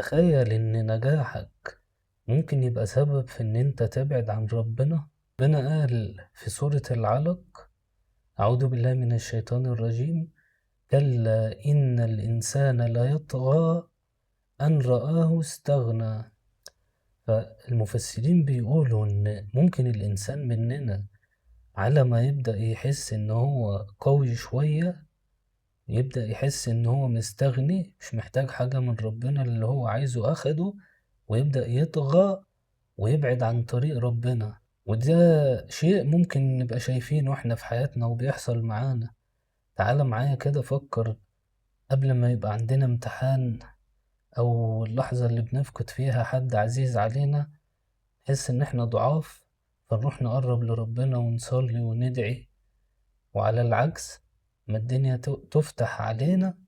تخيل إن نجاحك ممكن يبقى سبب في إن أنت تبعد عن ربنا. ربنا قال في سورة العلق: أعوذ بالله من الشيطان الرجيم، كلا إن الإنسان ليطغى أن رآه استغنى. فالمفسرين بيقولوا إن ممكن الإنسان مننا على ما يبدأ يحس إن هو قوي شوية، يبدأ يحس إن هو مستغني مش محتاج حاجة من ربنا، اللي هو عايزه أخده، ويبدأ يطغى ويبعد عن طريق ربنا. وده شيء ممكن نبقى شايفينه احنا في حياتنا وبيحصل معانا. تعال معايا كده فكر، قبل ما يبقى عندنا امتحان أو اللحظة اللي بنفقد فيها حد عزيز علينا، نحس إن احنا ضعاف، فنروح نقرب لربنا ونصلي وندعي. وعلى العكس، ما الدنيا تفتح علينا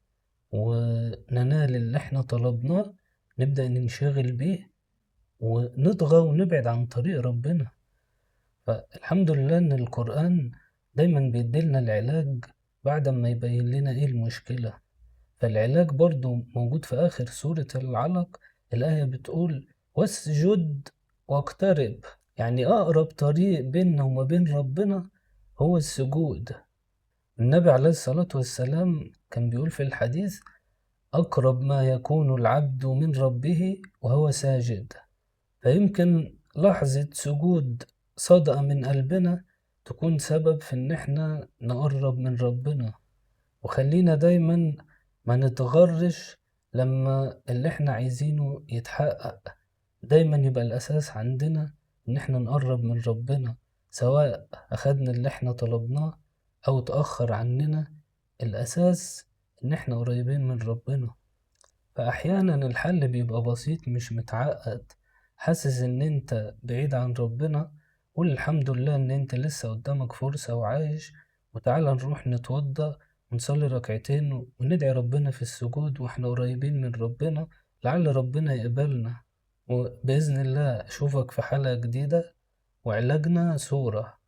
وننال اللي احنا طلبناه، نبدأ ننشغل بيه ونطغى ونبعد عن طريق ربنا. فالحمد لله إن القرآن دايما بيديلنا العلاج بعد ما يبين لنا إيه المشكلة. فالعلاج برضو موجود في آخر سورة العلق. الآية بتقول: واسجد واقترب. يعني أقرب طريق بيننا وما بين ربنا هو السجود. النبي عليه الصلاة والسلام كان بيقول في الحديث: أقرب ما يكون العبد من ربه وهو ساجد. فيمكن لحظة سجود صادقة من قلبنا تكون سبب في إن إحنا نقرب من ربنا. وخلينا دايما ما نتغرش لما اللي إحنا عايزينه يتحقق. دايما يبقى الأساس عندنا إن إحنا نقرب من ربنا، سواء أخدنا اللي إحنا طلبناه أو تأخر عننا. الأساس إن إحنا قريبين من ربنا. فأحيانا الحل بيبقى بسيط مش متعقد. حاسس إن أنت بعيد عن ربنا، قول الحمد لله إن أنت لسه قدامك فرصة وعايش، وتعالى نروح نتوضى ونصلي ركعتين وندعي ربنا في السجود وإحنا قريبين من ربنا، لعل ربنا يقبلنا. وبإذن الله أشوفك في حلقة جديدة، وعلاجنا صورة.